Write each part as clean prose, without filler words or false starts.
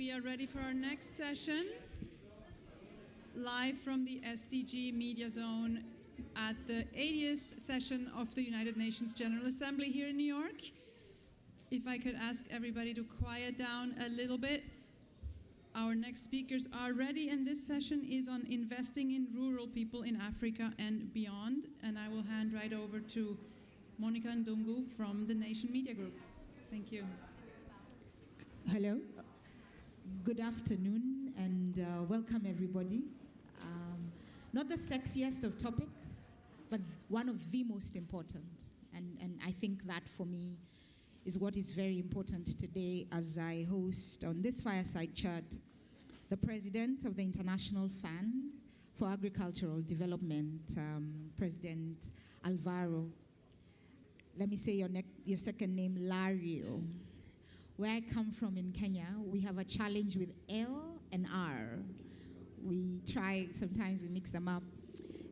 we are ready for our next session. Live from the SDG Media Zone at the 80th session of the United Nations General Assembly here in New York. If I could ask everybody to quiet down a little bit. Our next speakers are ready, and this session is on investing in rural people in Africa and beyond. And I will hand right over to Monicah and Ndung'u from the Nation Media Group. Thank you. Hello. Good afternoon, and welcome everybody. Not the sexiest of topics, but one of the most important. And I think that for me is what is very important today as I host on this fireside chat the president of the International Fund for Agricultural Development, President Alvaro. Let me say your second name, Lario. Where I come from in Kenya, we have a challenge with L and R. Sometimes we mix them up.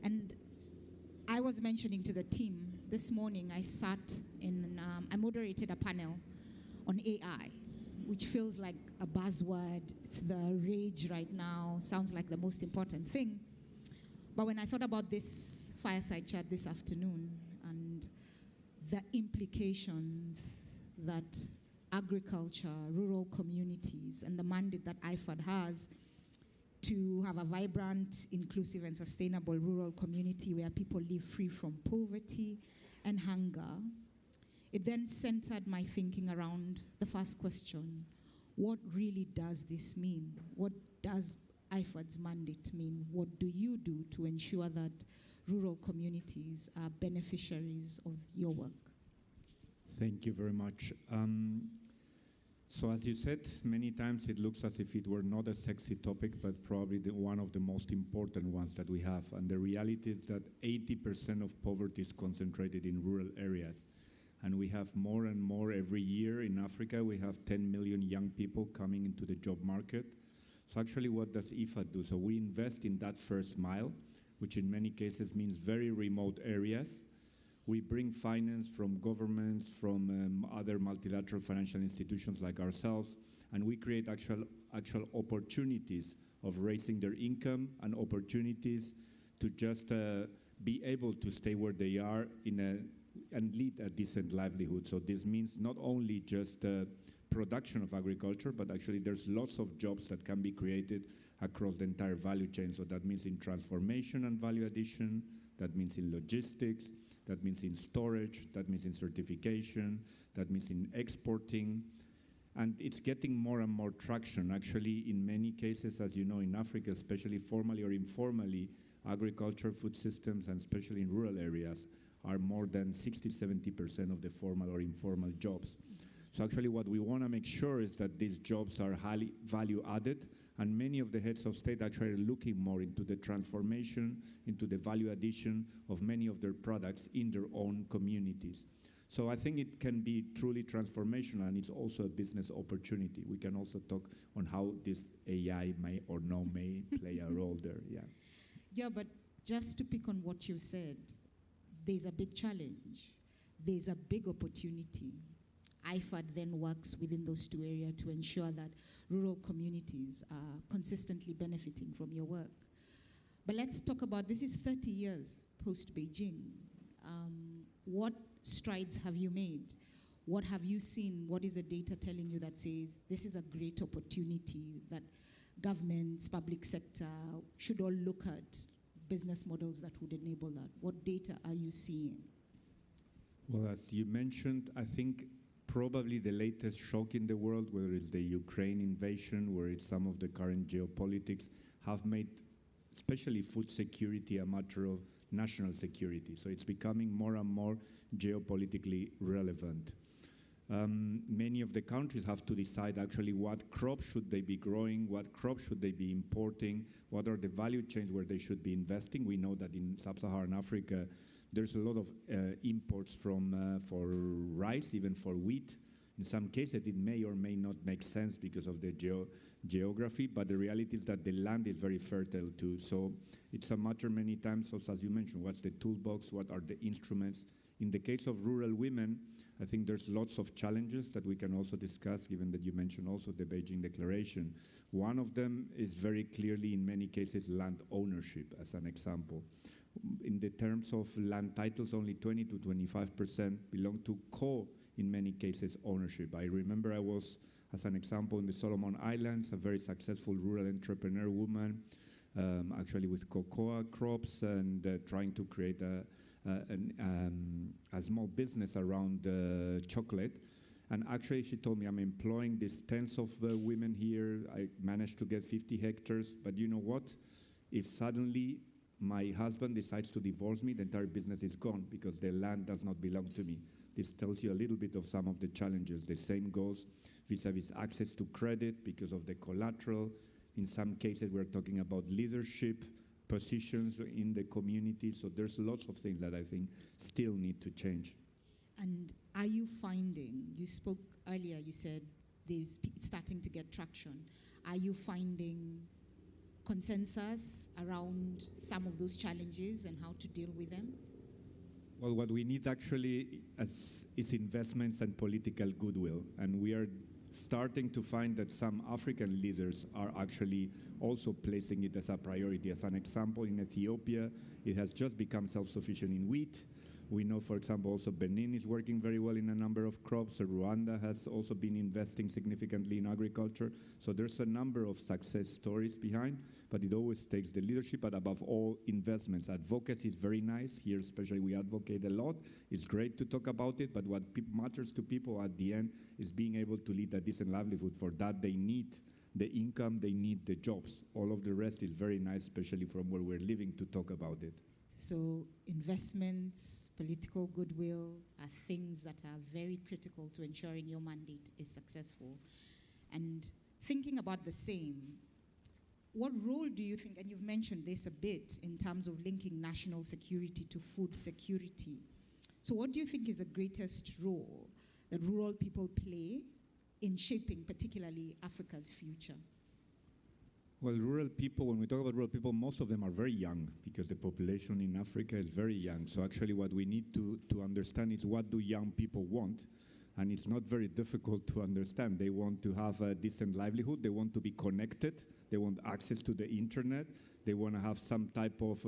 And I was mentioning to the team this morning, I moderated a panel on AI, which feels like a buzzword. It's the rage right now, sounds like the most important thing. But when I thought about this fireside chat this afternoon and the implications that agriculture, rural communities, and the mandate that IFAD has to have a vibrant, inclusive, and sustainable rural community where people live free from poverty and hunger, it then centered my thinking around the first question: what really does this mean? What does IFAD's mandate mean? What do you do to ensure that rural communities are beneficiaries of your work? Thank you very much. So as you said, many times it looks as if it were not a sexy topic, but probably one of the most important ones that we have. And the reality is that 80% of poverty is concentrated in rural areas. And we have more and more every year in Africa. We have 10 million young people coming into the job market. So actually, what does IFAD do? So we invest in that first mile, which in many cases means very remote areas. We bring finance from governments, from other multilateral financial institutions like ourselves, and we create actual opportunities of raising their income and opportunities to just be able to stay where they are and lead a decent livelihood. So this means not only just production of agriculture, but actually there's lots of jobs that can be created across the entire value chain. So that means in transformation and value addition, that means in logistics, that means in storage, that means in certification, that means in exporting. And it's getting more and more traction. Actually, in many cases, as you know, in Africa, especially formally or informally, agriculture, food systems, and especially in rural areas, are more than 60-70% of the formal or informal jobs. So actually what we want to make sure is that these jobs are highly value added, and many of the heads of state actually are looking more into the transformation, into the value addition of many of their products in their own communities. So I think it can be truly transformational, and it's also a business opportunity. We can also talk on how this AI may play a role there, yeah. Yeah, but just to pick on what you said, there's a big challenge. There's a big opportunity. IFAD then works within those two areas to ensure that rural communities are consistently benefiting from your work. But let's talk about, this is 30 years post-Beijing. What strides have you made? What have you seen? What is the data telling you that says this is a great opportunity that governments, public sector should all look at business models that would enable that? What data are you seeing? Well, as you mentioned, I think probably the latest shock in the world, whether it's the Ukraine invasion, where it's some of the current geopolitics, have made especially food security a matter of national security. So it's becoming more and more geopolitically relevant. Many of the countries have to decide actually what crops should they be growing, what crops should they be importing, what are the value chains where they should be investing. We know that in sub-Saharan Africa, there's a lot of imports for rice, even for wheat. In some cases, it may or may not make sense because of the geography, but the reality is that the land is very fertile too. So it's a matter many times, also, as you mentioned, what's the toolbox, what are the instruments. In the case of rural women, I think there's lots of challenges that we can also discuss, given that you mentioned also the Beijing Declaration. One of them is very clearly, in many cases, land ownership, as an example. In the terms of land titles, only 20 to 25% belong to in many cases, ownership. I remember I was, as an example, in the Solomon Islands, a very successful rural entrepreneur woman, actually with cocoa crops and trying to create a small business around chocolate. And actually, she told me, I'm employing these tens of women here. I managed to get 50 hectares. But you know what? If suddenly my husband decides to divorce me, the entire business is gone because the land does not belong to me. This tells you a little bit of some of the challenges. The same goes vis-a-vis access to credit because of the collateral. In some cases, we're talking about leadership positions in the community. So there's lots of things that I think still need to change. And are you finding, you spoke earlier, you said it's starting to get traction. Are you finding consensus around some of those challenges and how to deal with them? Well, what we need actually is investments and political goodwill. And we are starting to find that some African leaders are actually also placing it as a priority. As an example, in Ethiopia, it has just become self-sufficient in wheat. We know, for example, also Benin is working very well in a number of crops. Rwanda has also been investing significantly in agriculture. So there's a number of success stories behind, but it always takes the leadership, but above all, investments. Advocacy is very nice. Here, especially, we advocate a lot. It's great to talk about it, but what matters to people at the end is being able to lead a decent livelihood. For that, they need the income, they need the jobs. All of the rest is very nice, especially from where we're living, to talk about it. So investments, political goodwill are things that are very critical to ensuring your mandate is successful. And thinking about the same, what role do you think, and you've mentioned this a bit in terms of linking national security to food security. So what do you think is the greatest role that rural people play in shaping particularly Africa's future? Well, rural people, when we talk about rural people, most of them are very young because the population in Africa is very young. So actually what we need to understand is what do young people want? And it's not very difficult to understand. They want to have a decent livelihood. They want to be connected. They want access to the internet. They want to have some type of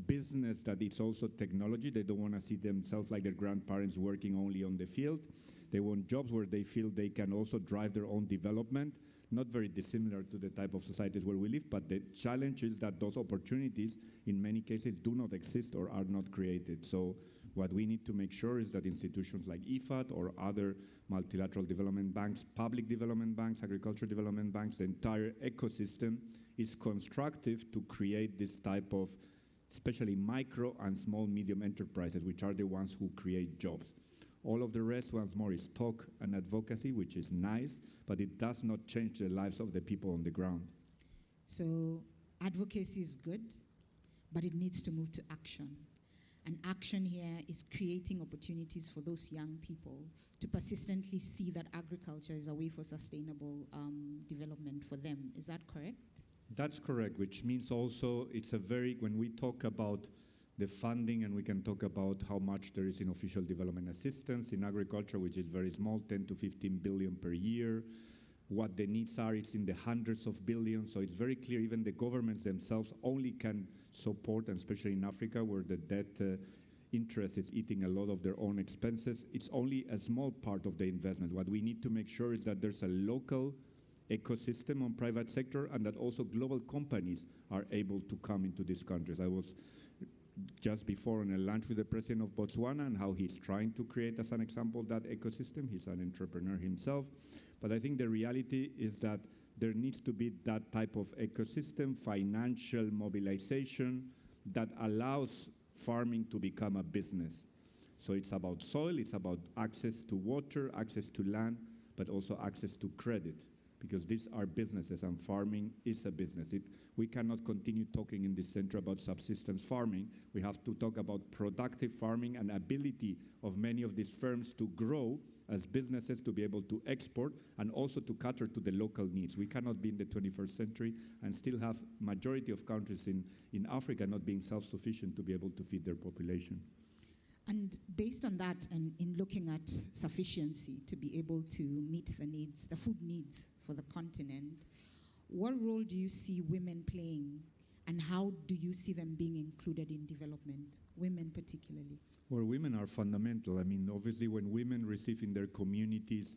business that it's also technology. They don't want to see themselves like their grandparents working only on the field. They want jobs where they feel they can also drive their own development. Not very dissimilar to the type of societies where we live, but the challenge is that those opportunities, in many cases, do not exist or are not created. So what we need to make sure is that institutions like IFAD or other multilateral development banks, public development banks, agriculture development banks, the entire ecosystem is constructive to create this type of, especially micro and small medium enterprises, which are the ones who create jobs. All of the rest, once more, is talk and advocacy, which is nice, but it does not change the lives of the people on the ground. So advocacy is good, but it needs to move to action. And action here is creating opportunities for those young people to persistently see that agriculture is a way for sustainable development for them. Is that correct? That's correct, which means also it's a very, when we talk about the funding, and we can talk about how much there is in official development assistance in agriculture, which is very small, 10 to 15 billion per year. What the needs are, it's in the hundreds of billions. So it's very clear even the governments themselves only can support, and especially in Africa where the debt interest is eating a lot of their own expenses. It's only a small part of the investment. What we need to make sure is that there's a local ecosystem on private sector and that also global companies are able to come into these countries. I was just before on a lunch with the president of Botswana and how he's trying to create, as an example, that ecosystem. He's an entrepreneur himself. But I think the reality is that there needs to be that type of ecosystem, financial mobilization that allows farming to become a business. So it's about soil, it's about access to water, access to land, but also access to credit, because these are businesses and farming is a business. We cannot continue talking in this center about subsistence farming. We have to talk about productive farming and ability of many of these firms to grow as businesses, to be able to export and also to cater to the local needs. We cannot be in the 21st century and still have majority of countries in Africa not being self-sufficient to be able to feed their population. And based on that, and in looking at sufficiency to be able to meet the needs, the food needs for the continent, what role do you see women playing, and how do you see them being included in development, women particularly? Well, women are fundamental. I mean, obviously, when women receive in their communities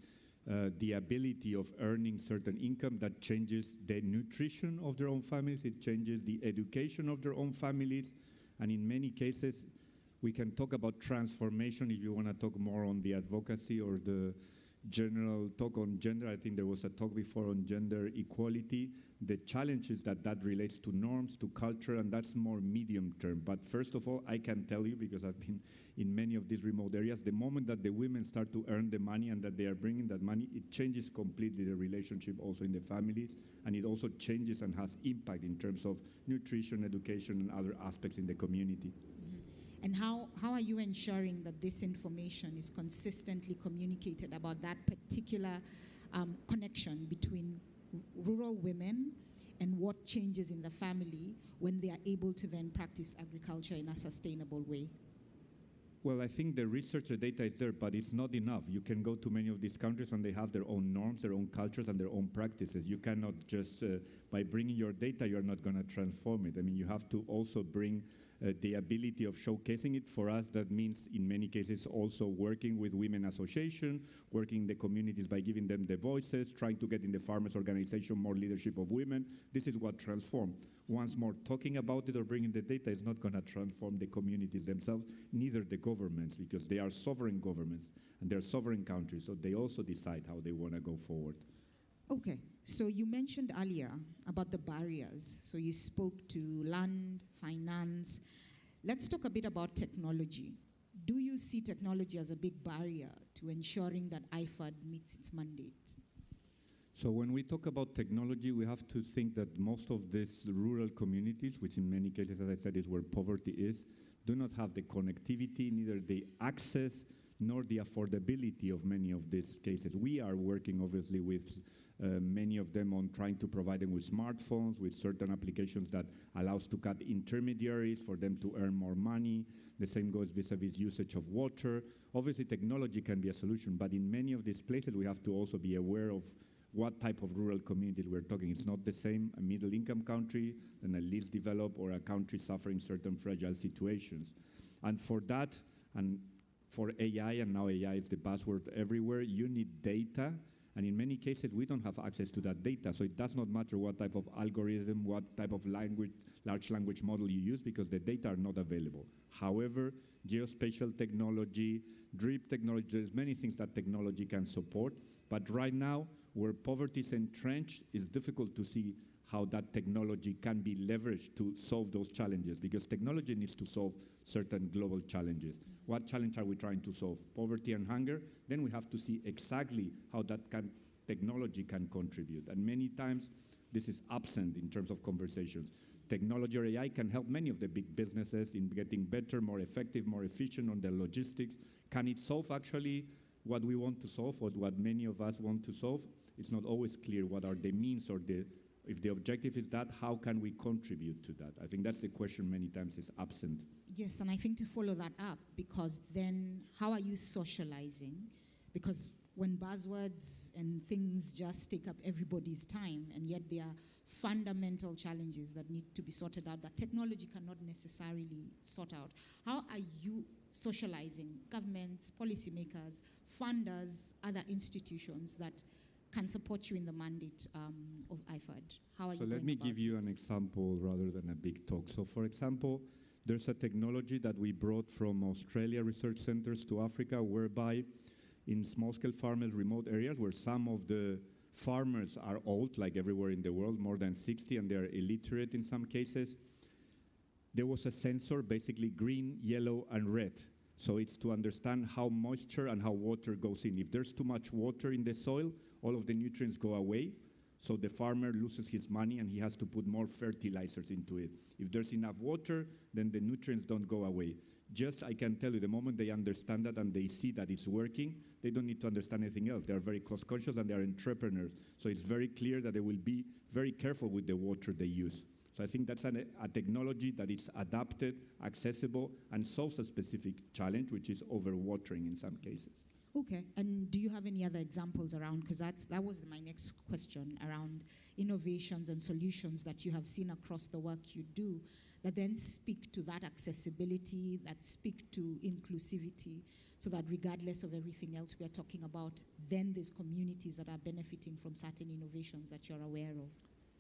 the ability of earning certain income, that changes the nutrition of their own families, it changes the education of their own families, and in many cases, we can talk about transformation if you want to talk more on the advocacy or the general talk on gender. I think there was a talk before on gender equality. The challenge is that relates to norms, to culture, and that's more medium term. But first of all, I can tell you, because I've been in many of these remote areas, the moment that the women start to earn the money and that they are bringing that money, it changes completely the relationship also in the families, and it also changes and has impact in terms of nutrition, education, and other aspects in the community. And how are you ensuring that this information is consistently communicated about that particular connection between rural women and what changes in the family when they are able to then practice agriculture in a sustainable way? Well, I think the research, the data is there, but it's not enough. You can go to many of these countries and they have their own norms, their own cultures, and their own practices. You cannot just, by bringing your data, you're not going to transform it. I mean, you have to also bring the ability of showcasing it. For us, that means in many cases also working with women association, working in the communities by giving them the voices, trying to get in the farmers organization more leadership of women. This is what transforms. Once more, talking about it or bringing the data is not going to transform the communities themselves, neither the governments, because they are sovereign governments and they're sovereign countries, so they also decide how they want to go forward. Okay, so you mentioned earlier about the barriers. So you spoke to land, finance. Let's talk a bit about technology. Do you see technology as a big barrier to ensuring that IFAD meets its mandate? So when we talk about technology, we have to think that most of these rural communities, which in many cases, as I said, is where poverty is, do not have the connectivity, neither the access, nor the affordability of many of these cases. We are working, obviously, with many of them on trying to provide them with smartphones, with certain applications that allows to cut intermediaries for them to earn more money. The same goes vis-a-vis usage of water. Obviously, technology can be a solution, but in many of these places, we have to also be aware of what type of rural communities we're talking. It's not the same a middle-income country than a least developed or a country suffering certain fragile situations. And for that, and for AI, and now AI is the buzzword everywhere, you need data. And in many cases, we don't have access to that data. So it does not matter what type of algorithm, what type of large language model you use, because the data are not available. However, geospatial technology, drip technology, there's many things that technology can support. But right now, where poverty is entrenched, it's difficult to see how that technology can be leveraged to solve those challenges, because technology needs to solve certain global challenges. What challenge are we trying to solve? Poverty and hunger? Then we have to see exactly how that technology can contribute. And many times, this is absent in terms of conversations. Technology or AI can help many of the big businesses in getting better, more effective, more efficient on their logistics. Can it solve actually what we want to solve or what many of us want to solve? It's not always clear what are the means, or if the objective is that, how can we contribute to that? I think that's the question many times is absent. Yes, and I think to follow that up, because then how are you socializing? Because when buzzwords and things just take up everybody's time, and yet there are fundamental challenges that need to be sorted out that technology cannot necessarily sort out. How are you socializing governments, policymakers, funders, other institutions that can support you in the mandate of IFAD? How are you going about it? So let me give you an example rather than a big talk. So for example, there's a technology that we brought from Australia research centers to Africa, whereby in small-scale farmers, remote areas where some of the farmers are old, like everywhere in the world, more than 60, and they're illiterate in some cases, there was a sensor, basically green, yellow, and red. So it's to understand how moisture and how water goes in. If there's too much water in the soil, all of the nutrients go away. So the farmer loses his money and he has to put more fertilizers into it. If there's enough water, then the nutrients don't go away. Just, I can tell you, the moment they understand that and they see that it's working, they don't need to understand anything else. They are very cost conscious and they are entrepreneurs. So it's very clear that they will be very careful with the water they use. So I think that's a technology that is adapted, accessible, and solves a specific challenge, which is overwatering in some cases. Okay, and do you have any other examples around, because that was my next question, around innovations and solutions that you have seen across the work you do that then speak to that accessibility, that speak to inclusivity, so that regardless of everything else we are talking about, then there's communities that are benefiting from certain innovations that you're aware of?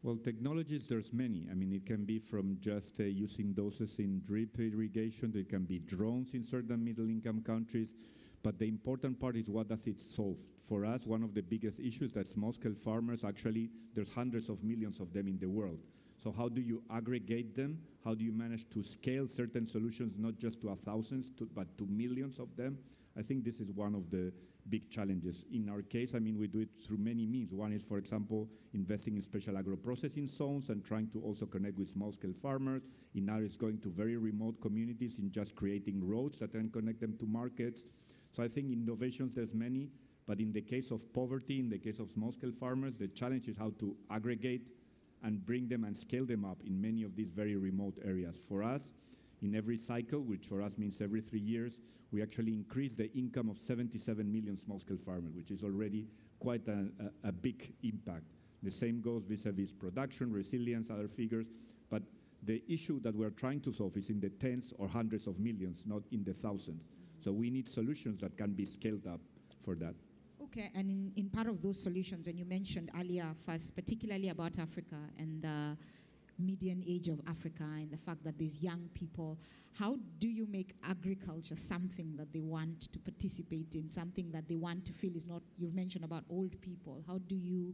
Well, technologies, there's many. I mean, it can be from just using doses in drip irrigation, it can be drones in certain middle-income countries, but the important part is what does it solve? For us, one of the biggest issues that small-scale farmers, actually, there's hundreds of millions of them in the world. So how do you aggregate them? How do you manage to scale certain solutions, not just to thousands, but to millions of them? I think this is one of the big challenges. In our case, I mean, we do it through many means. One is, for example, investing in special agro-processing zones and trying to also connect with small-scale farmers. In others, going to very remote communities in just creating roads that then connect them to markets. So I think innovations, there's many, but in the case of poverty, in the case of small-scale farmers, the challenge is how to aggregate and bring them and scale them up in many of these very remote areas. For us, in every cycle, which for us means every 3 years, we actually increase the income of 77 million small-scale farmers, which is already quite a big impact. The same goes vis-a-vis production, resilience, other figures, but the issue that we're trying to solve is in the tens or hundreds of millions, not in the thousands. So we need solutions that can be scaled up for that. Okay, and in part of those solutions, and you mentioned earlier first, particularly about Africa and the median age of Africa and the fact that there's young people, how do you make agriculture something that they want to participate in, something that they want to feel is not, you've mentioned about old people, how do you,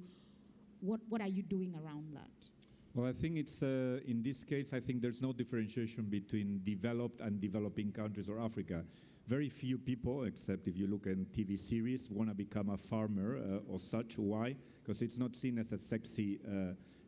what are you doing around that? Well, I think it's, in this case, I think there's no differentiation between developed and developing countries or Africa. Very few people, except if you look at TV series, want to become a farmer or such. Why? Because it's not seen as a sexy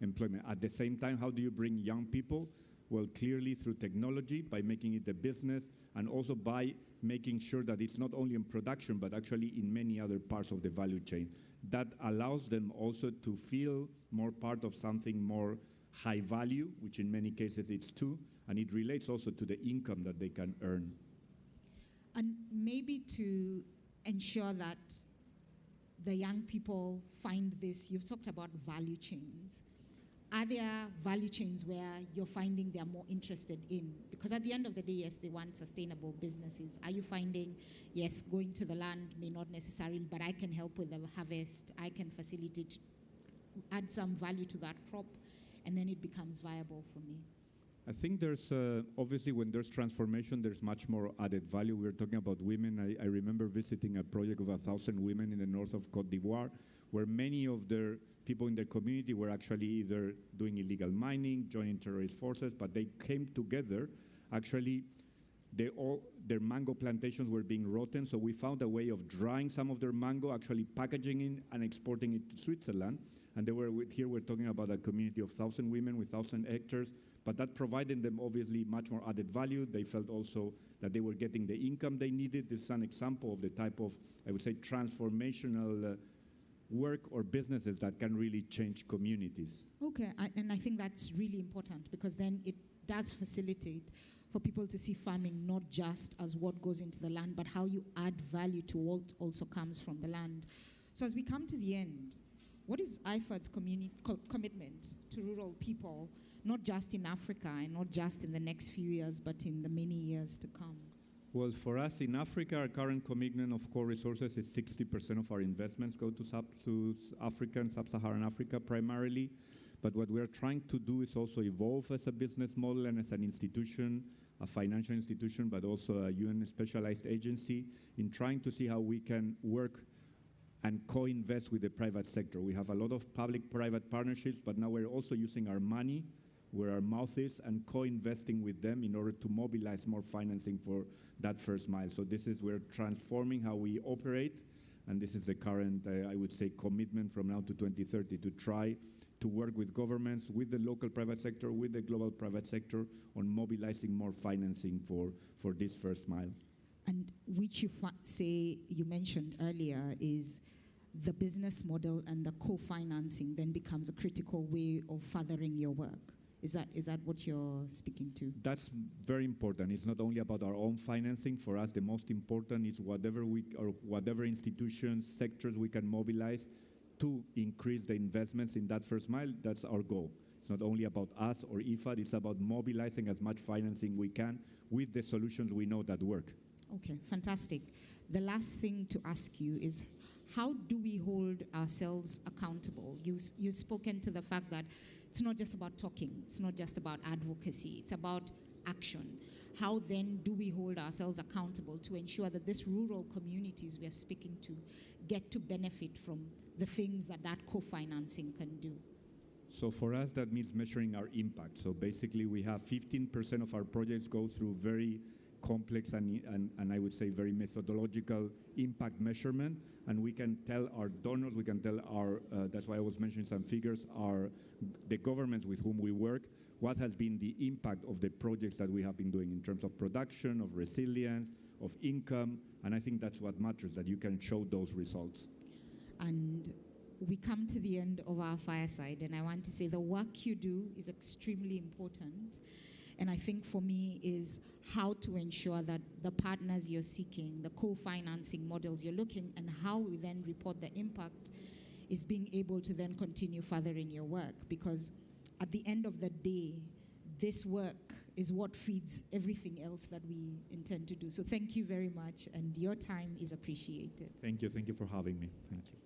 employment. At the same time, how do you bring young people? Well, clearly through technology, by making it a business, and also by making sure that it's not only in production, but actually in many other parts of the value chain. That allows them also to feel more part of something more high value, which in many cases it's two, and it relates also to the income that they can earn. And maybe to ensure that the young people find this, you've talked about value chains. Are there value chains where you're finding they're more interested in? Because at the end of the day, yes, they want sustainable businesses. Are you finding, yes, going to the land may not necessarily, but I can help with the harvest, I can facilitate, add some value to that crop, and then it becomes viable for me? I think there's, obviously when there's transformation, there's much more added value. We were talking about women. I remember visiting a project of 1,000 women in the north of Côte d'Ivoire, where many of their people in their community were actually either doing illegal mining, joining terrorist forces, but they came together. Actually, their mango plantations were being rotten, so we found a way of drying some of their mango, actually packaging it and exporting it to Switzerland. And they were here we're talking about a community of 1,000 women with 1,000 hectares, but that provided them obviously much more added value. They felt also that they were getting the income they needed. This is an example of the type of, I would say, transformational work or businesses that can really change communities. Okay, and I think that's really important, because then it does facilitate for people to see farming not just as what goes into the land, but how you add value to what also comes from the land. So as we come to the end, what is IFAD's commitment to rural people, not just in Africa and not just in the next few years, but in the many years to come? Well, for us in Africa, our current commitment of core resources is 60% of our investments go to Africa and sub-Saharan Africa primarily. But what we're trying to do is also evolve as a business model and as an institution, a financial institution, but also a UN specialized agency, in trying to see how we can work and co-invest with the private sector. We have a lot of public-private partnerships, but now we're also using our money where our mouth is and co-investing with them in order to mobilize more financing for that first mile. So this is, we're transforming how we operate, and this is the current, I would say, commitment from now to 2030 to try to work with governments, with the local private sector, with the global private sector on mobilizing more financing for this first mile. And which you mentioned earlier is the business model, and the co-financing then becomes a critical way of furthering your work. Is that what you're speaking to? That's very important. It's not only about our own financing. For us, the most important is whatever institutions, sectors we can mobilize to increase the investments in that first mile. That's our goal. It's not only about us or IFAD. It's about mobilizing as much financing we can with the solutions we know that work. Okay, fantastic. The last thing to ask you is, how do we hold ourselves accountable? You've spoken to the fact that it's not just about talking, it's not just about advocacy, it's about action. How then do we hold ourselves accountable to ensure that these rural communities we are speaking to get to benefit from the things that co-financing can do? So for us, that means measuring our impact. So basically, we have 15% of our projects go through very complex and I would say very methodological impact measurement, and we can tell our donors, we can tell our, that's why I was mentioning some figures, the governments with whom we work, what has been the impact of the projects that we have been doing in terms of production, of resilience, of income, and I think that's what matters, that you can show those results. And we come to the end of our fireside, and I want to say the work you do is extremely important. And I think for me is how to ensure that the partners you're seeking, the co-financing models you're looking, and how we then report the impact is being able to then continue furthering your work. Because at the end of the day, this work is what feeds everything else that we intend to do. So thank you very much, and your time is appreciated. Thank you for having me. Thank you.